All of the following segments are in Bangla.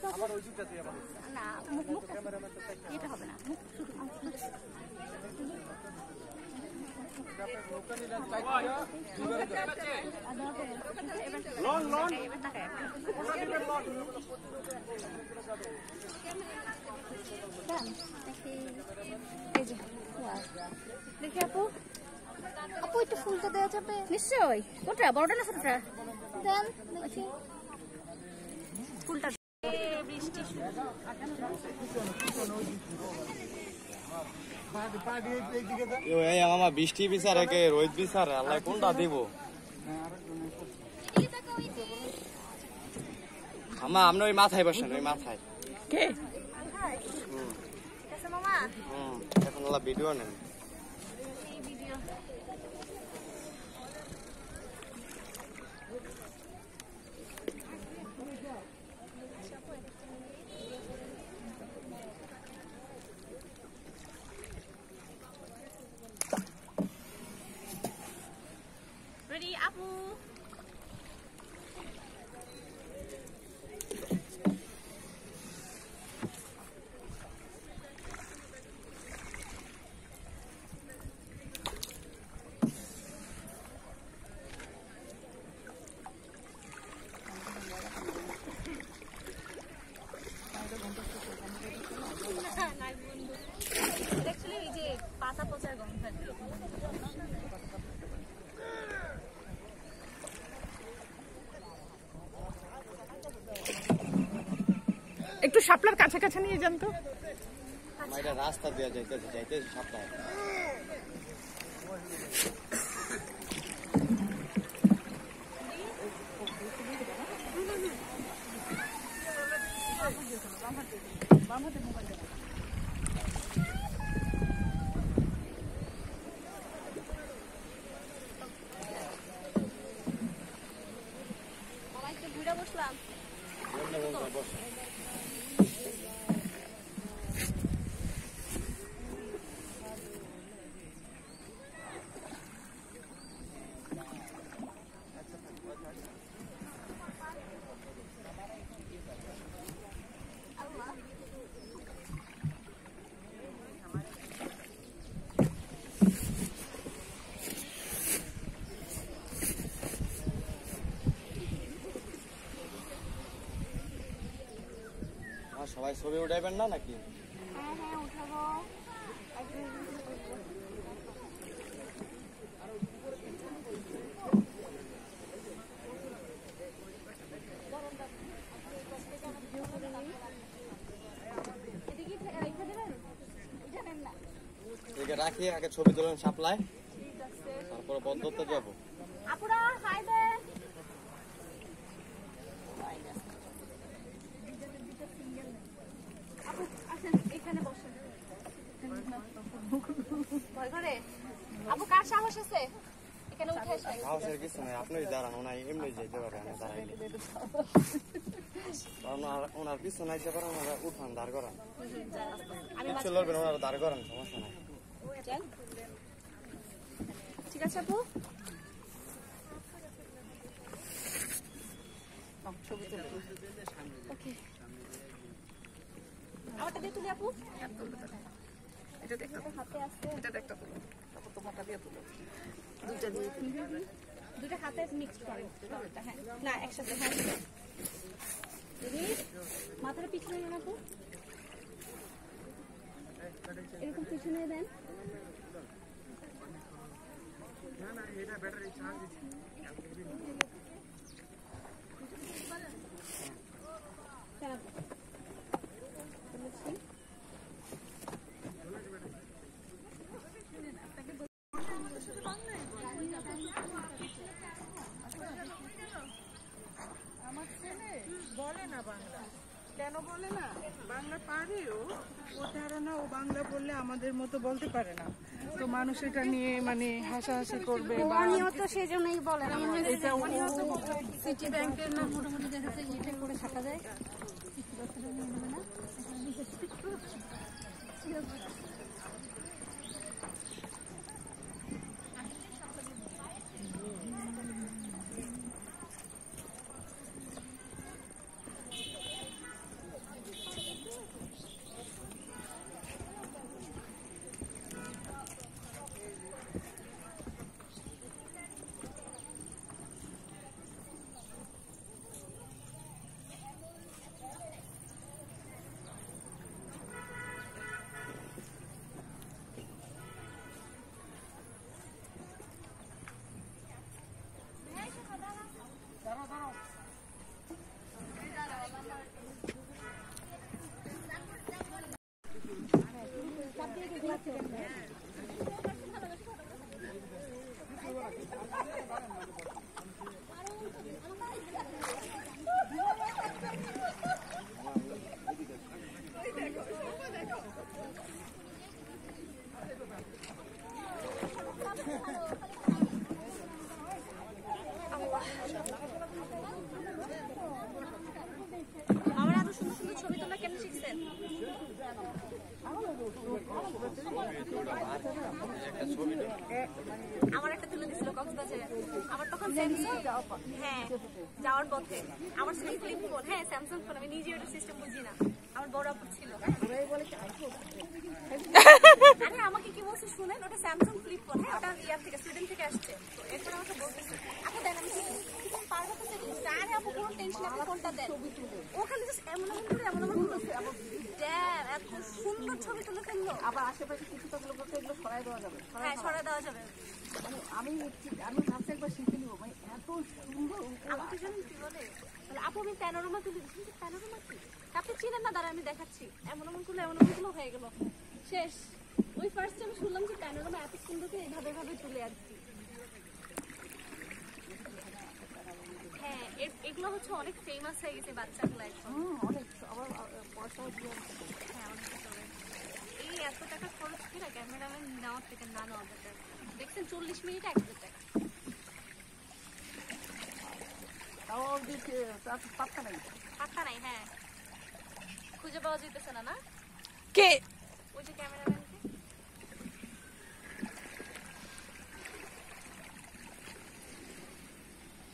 আবার ওই দুটো তুই আবার না মুখ এটা হবে না মুখ শুধু লন লন এই যে দেখি আপু আপু একটু ফুলটা দেওয়া যাবে নিশ্চয়ই কোনটা বড়টা না ছোটটা দেন দেখি ফুলটা বৃষ্টি আমার বৃষ্টি বিচারে কে রোদ বিচারে আল্লাহ কোনটা দিব আমা আপনি ওই মাথায় বসেন ওই মাথায় কে মামা এখন ওলা ভিডিও নেন Ready, Apu? Actually, এই যে পাতা পচার গন্ধ একটু শাপলার কাছাকাছি নিয়ে যান তো এটা রাস্তা দিয়ে যাইতে শাপলা বসলাম সবাই ছবি উঠাইবেন না নাকি হ্যাঁ হ্যাঁ উঠাবো রাখি আগে ছবি তুলেন সাপ্লাই তারপরে বন্ধতে যাবো আপুরা হাই দেন আপু আসেন এখানে বসেন ভয় করে আপু কার সাহস আছে এখানে উঠে আসেন সাহসের কিছু নাই আপনিই দাঁড়ান ওনাই এমনি যেতে পারে আমি দাঁড়াইলে ওনার পিছনে নাইতে পারেন ওনারা উঠান দাঁড় করান কিচ্ছু লড়বেন ওনারা দাঁড় করান সমস্যা নাই ঠিক আছে আপু ওকে আমারটা দিয়ে তুলি আপু এটা দেখতে হাতে আছে এটা দেখতে তুলো তারপর তোমারটা দিয়ে তুলো দুইটা দিয়ে দুইটা হাতে মিক্স করেন হ্যাঁ না একসাথে হ্যাঁ মাথার পিছনে নেন আপু এরকম পিছনে দেন না না এটা ব্যাটারি চার্জ আমার ছেলে বলে না বাংলা কেন বলে না বাংলা পারেও ও ধারণা ও বাংলা বললে আমাদের মতো বলতে পারে না তো মানুষ এটা নিয়ে মানে হাসাহাসি করবে তো সেজন্যই বলে না এটা সিটি ব্যাংকের না মোটামুটি দেখা যায় এটা করে থাকা যায় হ্যাঁ যাওয়ার পথে আমার ছিল ফ্লিপ ফোন, হ্যাঁ স্যামসাং ফোন, আমি নিজে ওটা সিস্টেম বুঝি না, আমার বড় আপু ছিল। আরে আমাকে কি বলছে শুনেন, ওটা স্যামসাং ফ্লিপ ফোন, হ্যাঁ ওটা ইয়ার থেকে সুইডেন থেকে আসছে। তো এরপর আমাকে বলতেছে আপু দেন, আমি কি পারবো তো সেটিং, আরে আপু কোনো টেনশন, আপনি ফোনটা দেন। ও খালি জাস্ট এমন করে দেন, এত সুন্দর ছবি তুলে ফেললো। আবার আশেপাশে কিছু থাকলে বলতে এগুলো সরাই দেওয়া যাবে। হ্যাঁ সরাই দেওয়া যাবে। মানে আমি ভাবছি একবার শিখে নিবো, মানে এত সুন্দর। আমাকে জানেন কি বলে, আপু আমি প্যানোরামা তুলে দিচ্ছি, প্যানোরামা কি আপনি চিনেন না, দাঁড়া আমি দেখাচ্ছি। এমন গুলো হয়ে গেল শেষ। ওই ফার্স্ট আমি শুনলাম যে প্যানোরামা এত সুন্দর করে এইভাবে তুলে আর কি। হ্যাঁ এগুলো হচ্ছে অনেক ফেমাস হয়ে গেছে বাচ্চাগুলো এখন। অনেক আবার পয়সাও দিয়ে হ্যাঁ অনেক চলে। এই এত টাকা খরচ করে ক্যামেরাম্যান নেওয়ার থেকে না নেওয়া বেটার। দেখছেন 40 মিনিট 1000 টাকা। তাও দিচ্ছে তার পাত্তা নাই। পাত্তা নাই, হ্যাঁ খুঁজে পাওয়া যেতেছে না। না কে ওই যে ক্যামেরাম্যানকে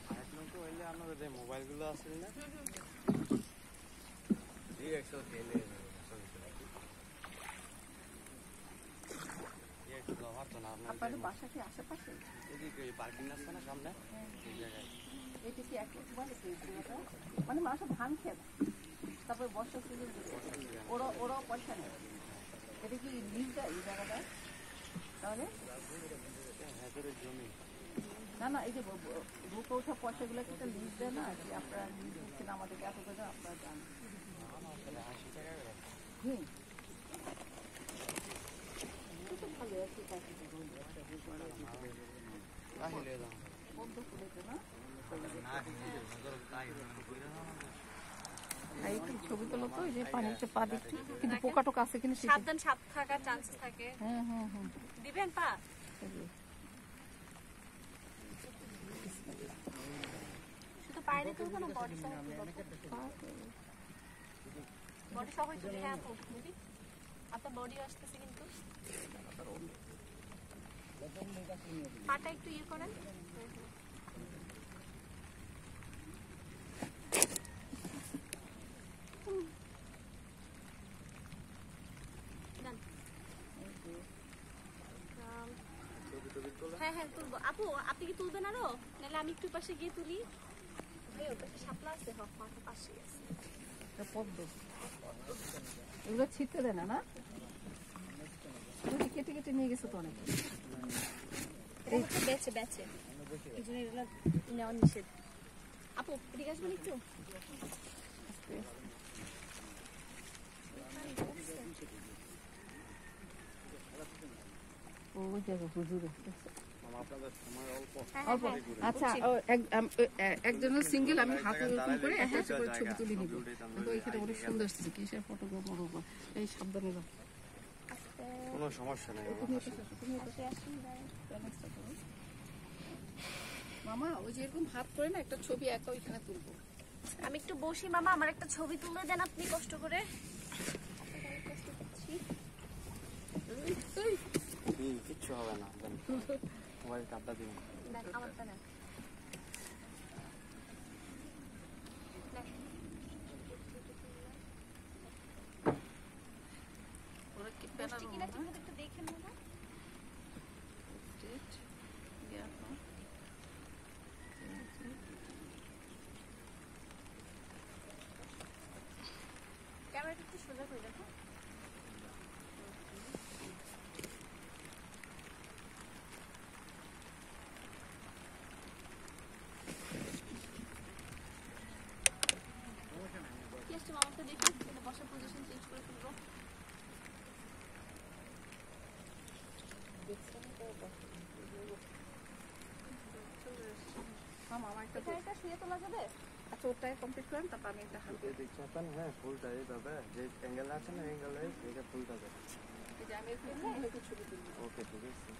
আরেক নম্বর হইলে আমার যে মোবাইলগুলো আছে না আপনাদের বাসা কি আশেপাশে? পার্কিং আছে না সামনে সেই জায়গায় এটা কি এক বলে কি মানে মানুষ ধান খেত, তারপরে বর্ষা সিজন ওরা পয়সা নেয়। এটা কি লিজ দেয় এই জায়গাটা তাহলে? জমি না এই যে বুকে ওঠা পয়সাগুলো কি একটা লিজ দেয় না, যে আপনারা লিজ দিচ্ছেন আমাদেরকে এত করে আপনারা জান। হুম ভালো আছে বন্ধ করেছে না। একটু ছবি তোলো তো, যে পানিতে পা দিচ্ছি কিন্তু পোকা টোকা আছে কিনা সেটা। সাবধান, সাপ থাকার চান্স থাকে। হ্যাঁ দিবেন পা শুধু পায়ে তুলবো না, বডি সহ বডি সহ তুলি। হ্যাঁ আপু দিদি আপনার বডিও আসতেছে কিন্তু পাটা একটু ইয়ে করেন। হ্যাঁ তুলবো। আপু আপনি কি তুলবেন আরো, নাহলে আমি একটু পাশে গিয়ে তুলি? ভাই ওর পাশে শাপলা আছে, মাথার পাশে আছে পদ্ম। এগুলো ছিটতে দেয় না না, কেটে কেটে নিয়ে গেছে তো অনেক। এই বেচে এই জন্য এগুলো নেওয়া নিষেধ। আপু এদিকে আসবেন একটু। ওই জায়গা হুজুরে আপনাদের সময় অল্প অল্প। আচ্ছা একজনের সিঙ্গেল আমি হাতে এরকম করে একটা করে ছবি তুলে নিব। তো এখানে অনেক সুন্দর আসছে কিসের ফটোগ্রাফার, এই সাবধানে দাও। কোনো সমস্যা নেই মামা ওই যে এরকম হাত করে না একটা ছবি একা ওইখানে তুলবো। আমি একটু বসি মামা, আমার একটা ছবি তুলে দেন আপনি কষ্ট করে। কিচ্ছু হবে না, মোবাইল কাপটা দিন। আমারটা নেন। ওরা কি বসছি কিনা ঠিকমতো একটু দেখেন মামা। ক্যামেরাটা একটু সোজা করে দেখো। কি আসছে মামাকে দেখি, বসার পজিশন চেঞ্জ করে ফেলবো। মামা আমার একটা এটা শুয়ে তোলা যাবে? আচ্ছা ওটাই কমপ্লিট করেন, তারপর আমি একটা হাতে দেখছেন হ্যাঁ ফুলটা এইভাবে যে অ্যাঙ্গেল আছে না অ্যাঙ্গেলে এটা ফুলটা দেবে। এই যে আমি এরকম ছবি তুলবো। ওকে ঠিক আছে।